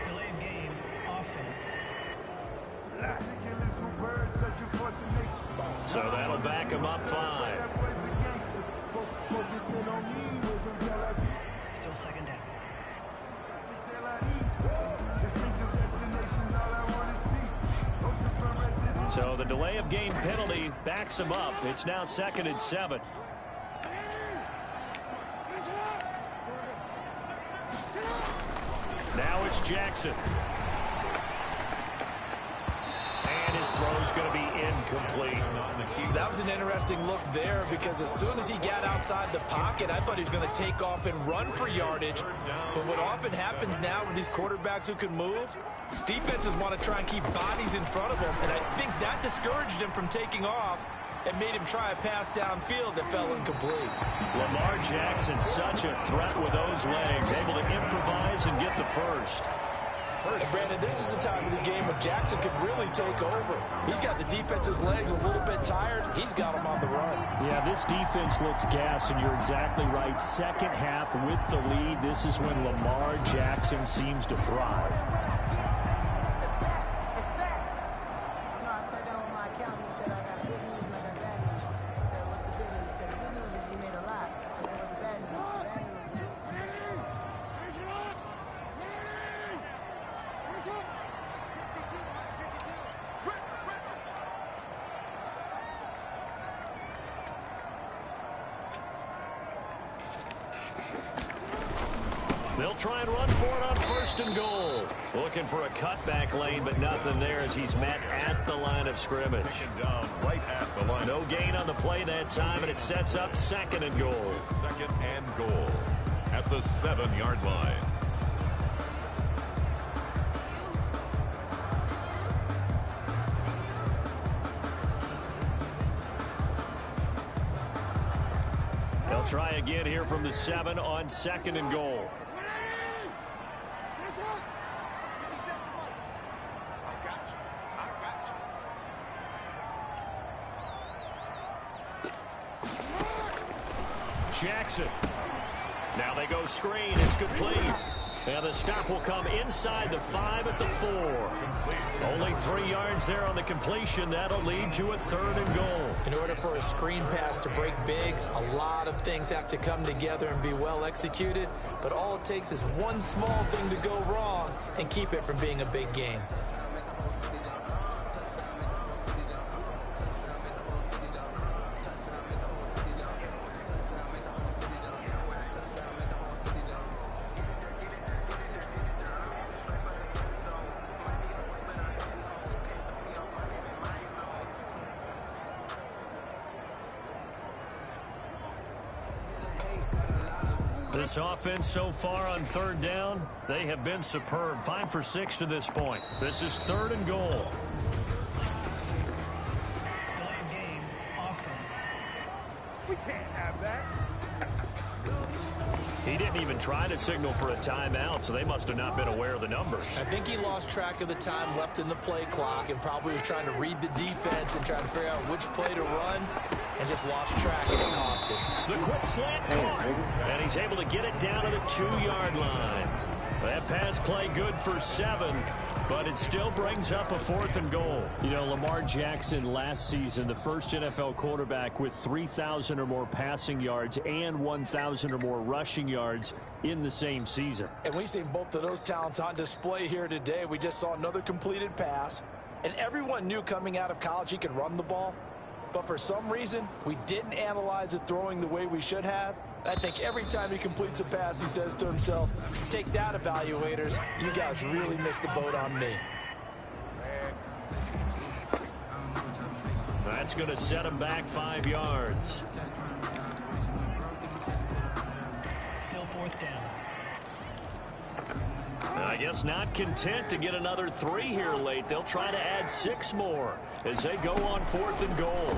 Delayed game, offense. So that'll back him up 5. Still 2nd down. So the delay of game penalty backs him up. It's now 2nd and 7. Now it's Jackson. And his throw's going to be incomplete. That was an interesting look there, because as soon as he got outside the pocket, I thought he was going to take off and run for yardage. But what often happens now with these quarterbacks who can move, defenses want to try and keep bodies in front of them, and I think that discouraged him from taking off. and made him try a pass downfield that fell incomplete. Lamar Jackson, such a threat with those legs, able to improvise and get the first. And Brandon, this is the time of the game when Jackson could really take over. He's got the defense's legs a little bit tired. He's got them on the run. Yeah, this defense looks gassed, and you're exactly right. Second half with the lead, this is when Lamar Jackson seems to thrive. They'll try and run for it on 1st and goal. Looking for a cutback lane, but nothing there as he's met at the line of scrimmage. Down right at the line. No gain on the play that time, and it sets up 2nd and goal. 2nd and goal at the 7-yard line. They'll try again here from the 7 on 2nd and goal. Jackson. Now they go screen. It's complete. And the stop will come inside the 5 at the 4. Only 3 yards there on the completion. That'll lead to a 3rd and goal. In order for a screen pass to break big, a lot of things have to come together and be well executed. But all it takes is one small thing to go wrong and keep it from being a big game. This offense so far on 3rd down, they have been superb. 5 for 6 to this point. This is 3rd and goal. Delayed game, offense. We can't have that. He didn't even try to signal for a timeout, so they must have not been aware of the numbers. I think he lost track of the time left in the play clock and probably was trying to read the defense and trying to figure out which play to run and just lost track and it cost him. The quick slant caught, and he's able to get it down to the 2-yard line. That pass play good for 7, but it still brings up a 4th and goal. You know, Lamar Jackson last season, the first NFL quarterback with 3,000 or more passing yards and 1,000 or more rushing yards in the same season. And we've seen both of those talents on display here today. We just saw another completed pass, and everyone knew coming out of college he could run the ball. But for some reason, we didn't analyze it throwing the way we should have. I think every time he completes a pass, he says to himself, take that, evaluators. You guys really missed the boat on me. That's going to set him back 5 yards. Still 4th down. I guess not content to get another 3 here late. They'll try to add 6 more as they go on 4th and goal.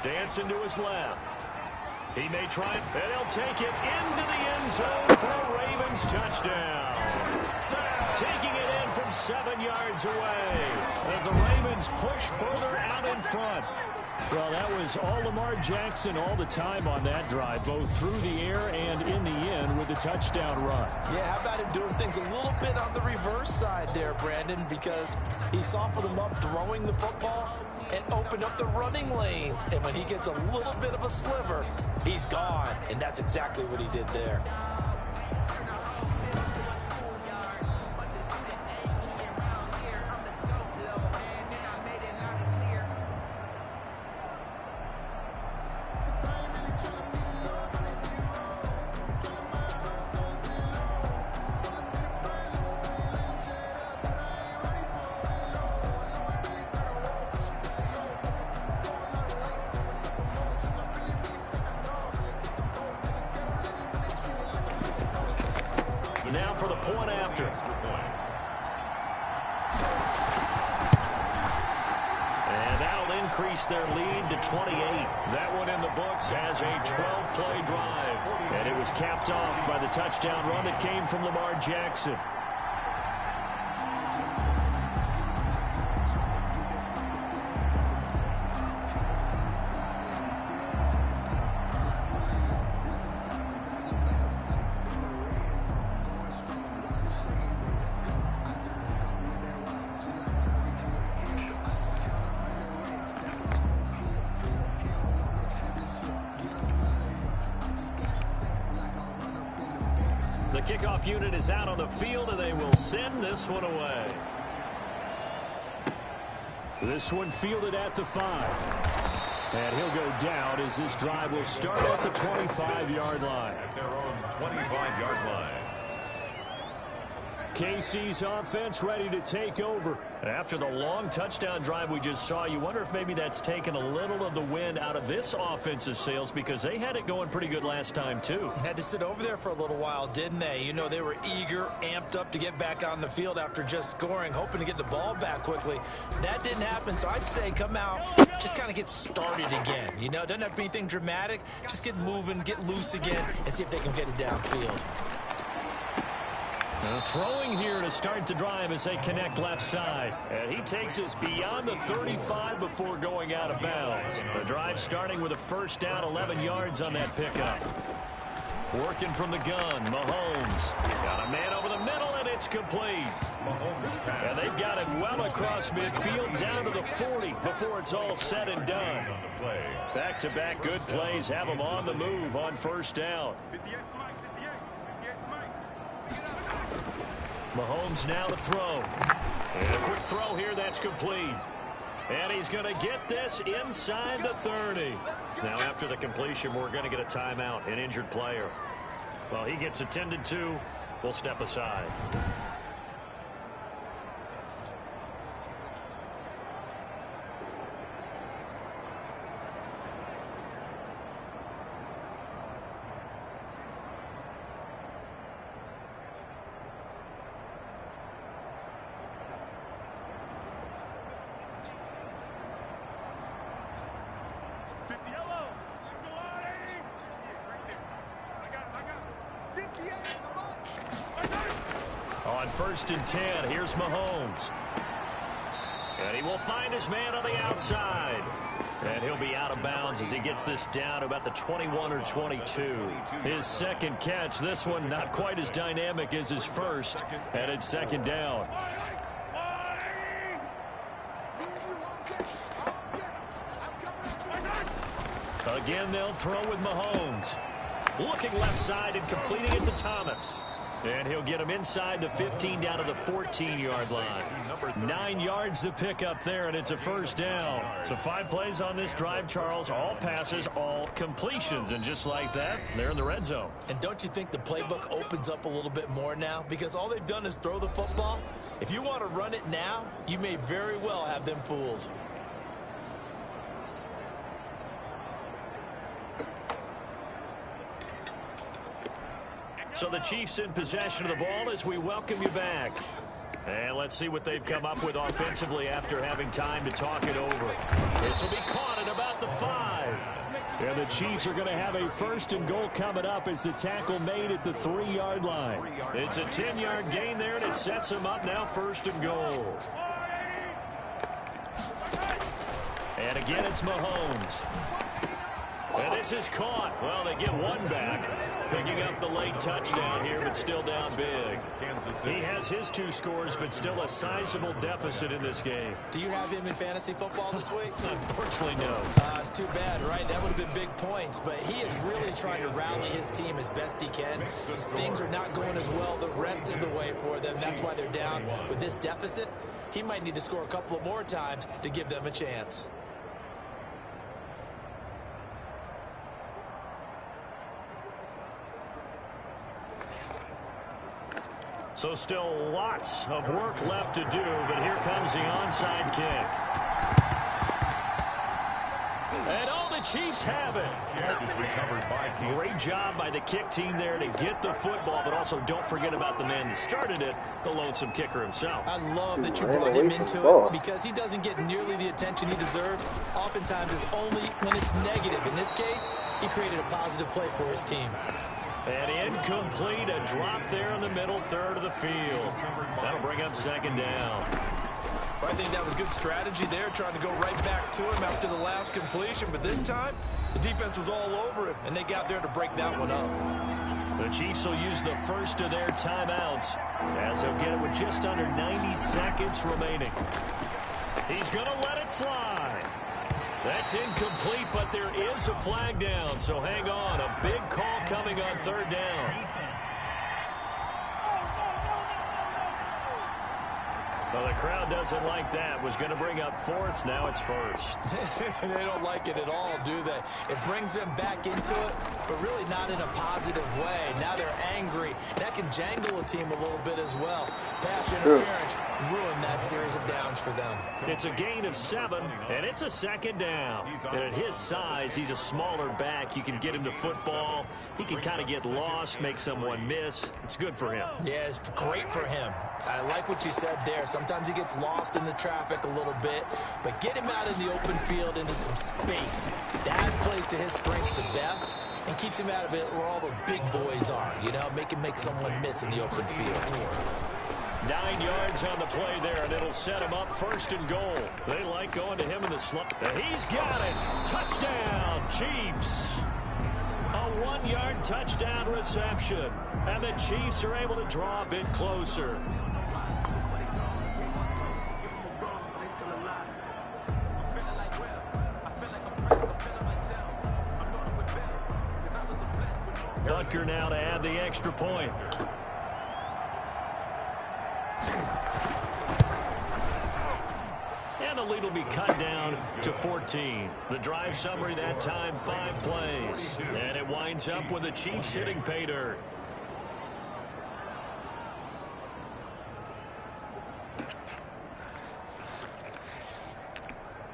Dancing to his left. He may try it, and he'll take it into the end zone for a Ravens touchdown. Taking it in from 7 yards away as the Ravens push further out in front. Well, that was all Lamar Jackson all the time on that drive, both through the air and in the end with a touchdown run. Yeah, how about him doing things a little bit on the reverse side there, Brandon, because he softened him up throwing the football and opened up the running lanes. And when he gets a little bit of a sliver, he's gone. And that's exactly what he did there. Now for the point after. And that'll increase their lead to 28. That one in the books as a 12-play drive. And it was capped off by the touchdown run that came from Lamar Jackson. The kickoff unit is out on the field, and they will send this one away. This one fielded at the 5. And he'll go down as this drive will start at the 25-yard line. At their own 25-yard line. KC's offense ready to take over. After the long touchdown drive we just saw, you wonder if maybe that's taken a little of the wind out of this offensive sails, because they had it going pretty good last time too. Had to sit over there for a little while, didn't they? You know, they were eager, amped up to get back on the field after just scoring, hoping to get the ball back quickly. That didn't happen, so I'd say come out, just kind of get started again. You know, it doesn't have to be anything dramatic. Just get moving, get loose again, and see if they can get it downfield. Throwing here to start the drive as they connect left side. And he takes us beyond the 35 before going out of bounds. The drive starting with a first down, 11 yards on that pickup. Working from the gun, Mahomes. Got a man over the middle, and it's complete. And they've got it well across midfield down to the 40 before it's all said and done. Back-to-back good plays have them on the move on first down. Mahomes now to throw. And a quick throw here, that's complete. And he's going to get this inside the 30. Now after the completion, we're going to get a timeout, an injured player. Well, he gets attended to. We'll step aside. On first and 10, here's Mahomes. And he will find his man on the outside. And he'll be out of bounds as he gets this down to about the 21 or 22. His second catch, this one not quite as dynamic as his first. And it's second down. Again, they'll throw with Mahomes. Looking left side and completing it to Thomas. And he'll get him inside the 15 down to the 14-yard line. 9 yards to pick up there, and it's a first down. So 5 plays on this drive, Charles. All passes, all completions. And just like that, they're in the red zone. And don't you think the playbook opens up a little bit more now? Because all they've done is throw the football. If you want to run it now, you may very well have them fooled. So the Chiefs in possession of the ball as we welcome you back. And let's see what they've come up with offensively after having time to talk it over. This will be caught at about the 5. And the Chiefs are going to have a first and goal coming up as the tackle made at the 3-yard line. It's a 10-yard gain there, and it sets them up now first and goal. And again, it's Mahomes. And this is caught. Well, they get one back. Picking up the late touchdown here, but still down big. He has his 2 scores, but still a sizable deficit in this game. Do you have him in fantasy football this week? Unfortunately, no. It's too bad, right? That would have been big points, but he is really trying to rally his team as best he can. Things are not going as well the rest of the way for them. That's why they're down. With this deficit, he might need to score a couple of more times to give them a chance. So still lots of work left to do, but here comes the onside kick. And all the the Chiefs have it. Great job by the kick team there to get the football, but also don't forget about the man that started it, the lonesome kicker himself. I love that you brought him into it because he doesn't get nearly the attention he deserves. Oftentimes it's only when it's negative. In this case, he created a positive play for his team. And incomplete, a drop there in the middle third of the field. That'll bring up second down. I think that was good strategy there, trying to go right back to him after the last completion. But this time, the defense was all over him, and they got there to break that one up. The Chiefs will use the first of their timeouts as they'll get it with just under 90 seconds remaining. He's going to let it fly. That's incomplete, but there is a flag down, so hang on. A big call coming on third down. Well, the crowd doesn't like that. Was going to bring up fourth. Now it's first. They don't like it at all, do they? It brings them back into it, but really not in a positive way. Now they're angry. That can jangle a team a little bit as well. Pass interference ruined that series of downs for them. It's a gain of 7, and it's a second down. And at his size, he's a smaller back. You can get him to football. He can kind of get lost, make someone miss. It's good for him. Yeah, it's great for him. I like what you said there. Sometimes he gets lost in the traffic a little bit, but get him out in the open field into some space. That plays to his strengths the best and keeps him out of it where all the big boys are, you know, make him make someone miss in the open field. 9 yards on the play there, and it'll set him up first and goal. They like going to him in the slot. He's got it. Touchdown, Chiefs. A 1-yard touchdown reception, and the Chiefs are able to draw a bit closer. Butker now to add the extra point. And the lead will be cut down to 14. The drive summary that time, 5 plays. And it winds up with the Chiefs hitting pay dirt.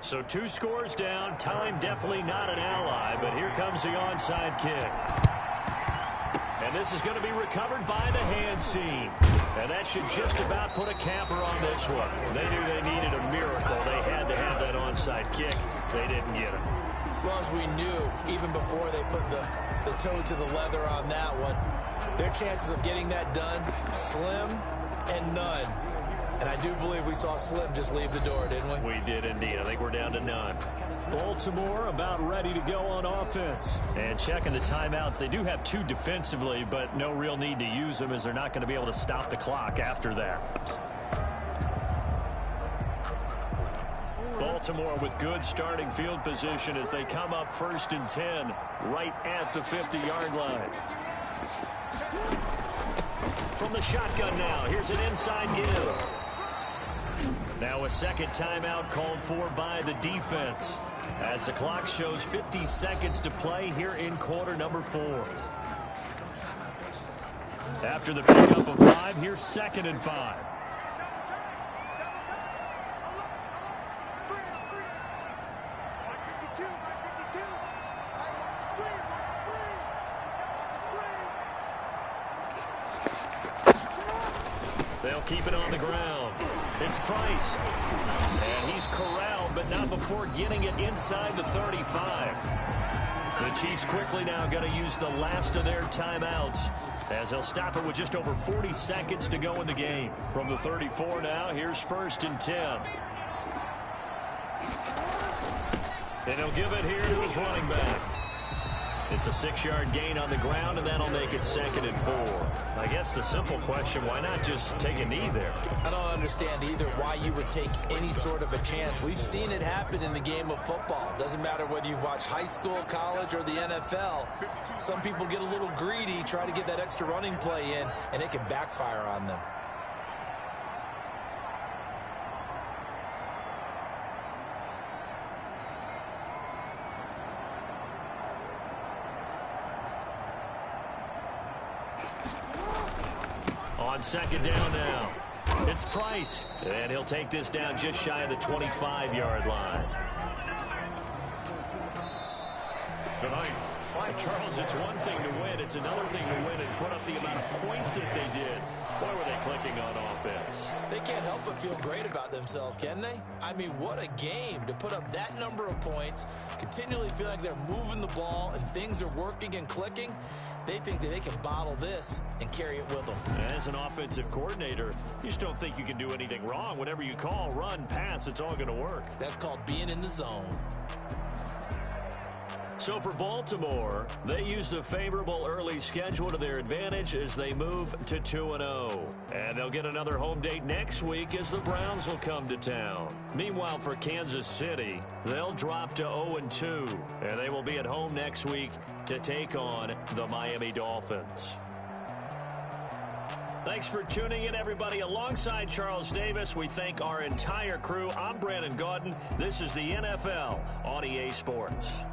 So 2 scores down. Time definitely not an ally, but here comes the onside kick. And this is going to be recovered by the hands team. And that should just about put a capper on this one. They knew they needed a miracle. They had to have that onside kick. They didn't get it. Well, as we knew, even before they put the toe to the leather on that one, their chances of getting that done, slim and none. And I do believe we saw Slim just leave the door, didn't we? We did indeed. I think we're down to none. Baltimore about ready to go on offense. And checking the timeouts, they do have 2 defensively, but no real need to use them as they're not going to be able to stop the clock after that. Baltimore with good starting field position as they come up 1st and 10 right at the 50-yard line. From the shotgun now, here's an inside give. Now a second timeout called for by the defense as the clock shows 50 seconds to play here in quarter number 4. After the pickup of 5, here's 2nd and 5. They'll keep it on the ground. It's Price. And he's corralled, but not before getting it inside the 35. The Chiefs quickly now going to use the last of their timeouts as they'll stop it with just over 40 seconds to go in the game. From the 34 now, here's 1st and 10. And he'll give it here to his running back. It's a 6-yard gain on the ground, and that'll make it 2nd and 4. I guess the simple question, why not just take a knee there? I don't understand either why you would take any sort of a chance. We've seen it happen in the game of football. Doesn't matter whether you've watched high school, college, or the NFL. Some people get a little greedy, try to get that extra running play in, and it can backfire on them. On 2nd down now, it's Price, and he'll take this down just shy of the 25-yard line. tonight's final. Charles, it's one thing to win. It's another thing to win and put up the amount of points that they did. Boy, were they clicking on offense. They can't help but feel great about themselves, can they? I mean, what a game to put up that number of points, continually feel like they're moving the ball and things are working and clicking. They think that they can bottle this and carry it with them. As an offensive coordinator, you just don't think you can do anything wrong. Whatever you call, run, pass, it's all going to work. That's called being in the zone. So for Baltimore, they used a favorable early schedule to their advantage as they move to 2-0. And they'll get another home date next week as the Browns will come to town. Meanwhile, for Kansas City, they'll drop to 0-2. And they will be at home next week to take on the Miami Dolphins. Thanks for tuning in, everybody. Alongside Charles Davis, we thank our entire crew. I'm Brandon Gaudin. This is the NFL on EA Sports.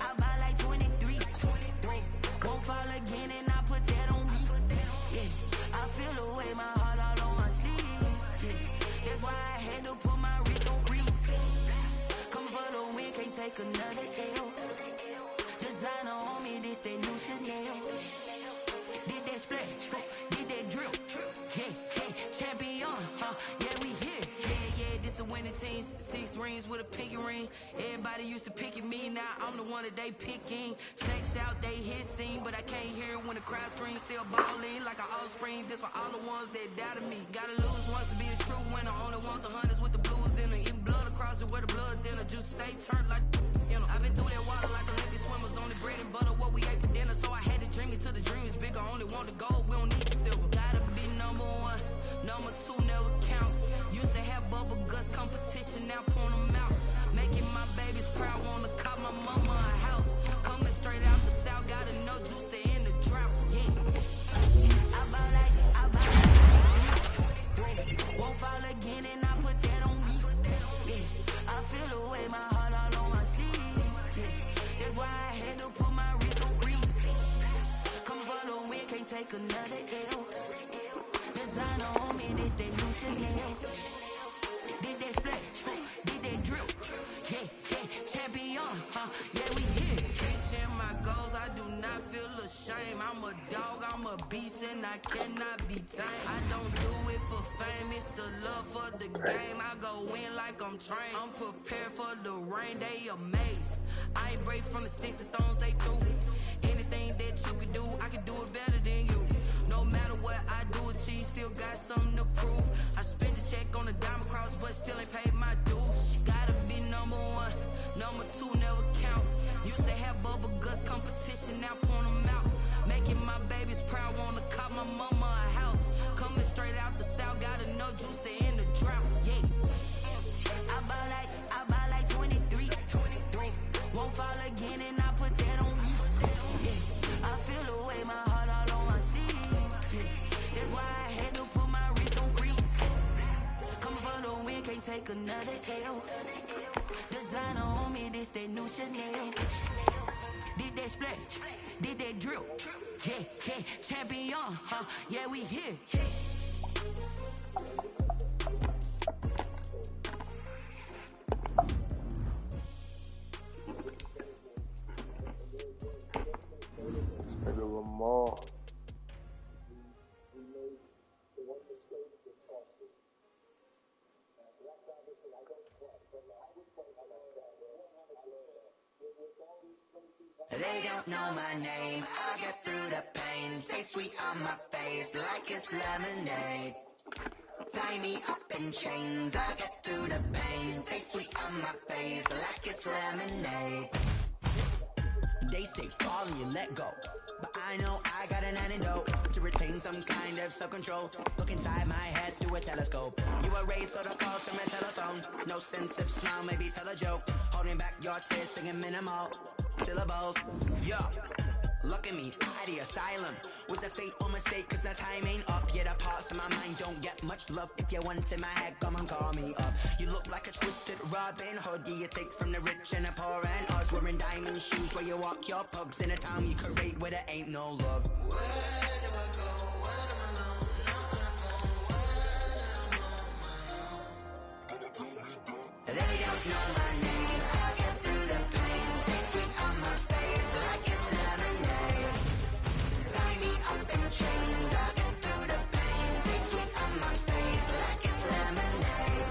I buy like 23. Won't fall again and I put that on me. Yeah, I feel the way, my heart all on my sleeve. Yeah, that's why I had to put my wrist on freeze. Coming for the win, can't take another L. Designer on me, this that new Chanel. Did that splash, did that drill. Yeah, champion, yeah, we here. Yeah, this the winning team. 6 rings with a pinky ring. Everybody used to pick at me, now I'm the one that they picking. Snakes out, they hit scene, but I can't hear it when the crowd screams. Still balling like an offspring. This for all the ones that doubted me. Gotta lose once to be a true winner. Only want the hunters with the blues in it. Eating blood across it where the blood dinner. Juice stay turned like, you know. I've been through that water like Olympic swimmers. Only bread and butter what we ate for dinner. So I had to dream it till the dream is bigger. Only want the gold, we don't need the silver. Gotta be number 1, number 2 never count. Used to have bubble guts competition, now point them out. Making my babies proud, wanna cop my mama a house. Coming straight out the south, gotta know juice to end the drought. Yeah, I buy like won't fall again and I put that on me. Yeah, I feel the way, my heart all on my sleeve. Yeah, that's why I had to put my wrist on freeze. Coming for the win, can't take another L. Designer on me, this that new Chanel. Did that splash, did that drill. Yeah, champion, yeah, we here. Reaching my goals, I do not feel ashamed. I'm a dog, I'm a beast, and I cannot be tamed. I don't do it for fame, it's the love for the game. I go in like I'm trained. I'm prepared for the rain, they amazed. I ain't break from the sticks and stones they threw. Anything that you could do, I can do it better than you. No matter what I do, achieve, still got something to prove. I spent the check on the diamond cross, but still ain't paid my dues. Gotta be number 1, number 2 never count. Used to have bubble guts competition, now point them out. Making my babies proud, wanna cop my mama a house. Coming straight out the south, gotta know juice to end the drought. Yeah, I buy like 23. Won't fall again and I put that on me. Yeah, I feel the way, my heart all on my sleeve. Yeah, that's why I had to put my wrist on freeze. Coming for the win, can't take another L. Designer on me, this that new Chanel. Did that splash, did that drill. Yeah, champion, yeah, we here. Nigga Lamar. They don't know my name, I get through the pain. Taste sweet on my face like it's lemonade. Tie me up in chains, I get through the pain. Taste sweet on my face like it's lemonade. They say fall and you let go, but I know I got an antidote to retain some kind of self-control. Look inside my head through a telescope. You erase all the calls from a telephone. No sense of smile, maybe tell a joke. Holding back your tears, singing minimal syllables. Yo, look at me, out the asylum. Was a fate or mistake, cause the time ain't up. Yet the parts of my mind don't get much love. If you want in my head, come and call me up. You look like a twisted Robin Hood. Yeah, you take from the rich and the poor and us. Wearing diamond shoes where you walk your pugs. In a town you create where there ain't no love. Where do I go? Where do I know? They don't know my name. I get through the pain. Taste sweet on my face like it's lemonade. Tie me up in chains. I get through the pain. Taste sweet on my face like it's lemonade.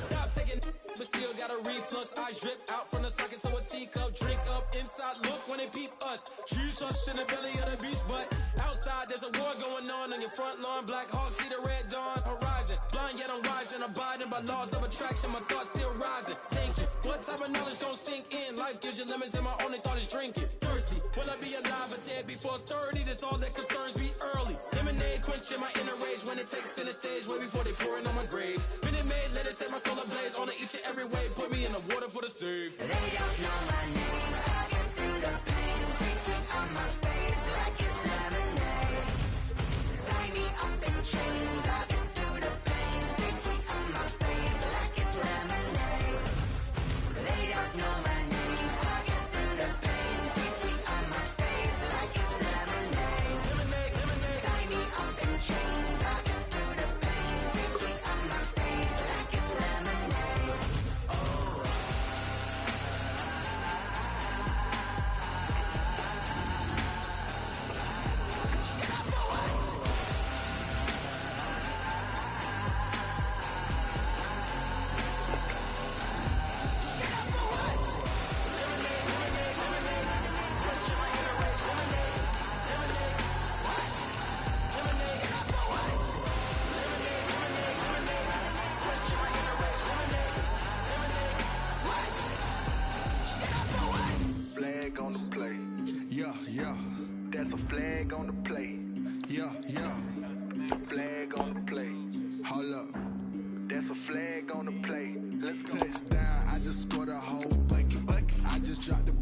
Stop taking, but still got a reflux. I drip out from the socket to a teacup. Drink up inside. Look when they peep us. Huge us in the belly of the beach, but outside there's a war going on your front lawn. Black Hawk see the red dawn horizon. Blind yet I'm rising, abiding by laws of attraction. My thoughts still rising. Thinking, what type of knowledge gon' sink in? Life gives you lemons, and my only thought is drinking. Thirsty, will I be alive or dead before 30? That's all that concerns me early. Lemonade quenching my inner rage when it takes center stage, way before they pour it on my grave. Minute Maid, let it set my soul ablaze. On each and every way, put me in the water for the save. They don't know my name. I get through the pain. Taste sweet on my face like it's lemonade. Tie me up in chains. I get through the pain. Taste sweet on my face like it's lemonade. They don't know my name. I get through the pain. Taste sweet on my face like it's lemonade. Tie me up in chains. I get through the pain. Taste sweet on my face like it's lemonade. Flag on the play. Yeah, yeah. That's a flag on the play. Yeah, yeah. Flag on the play. Hold up. That's a flag on the play. Let's go. Touchdown, I just scored a whole bucket. I just dropped the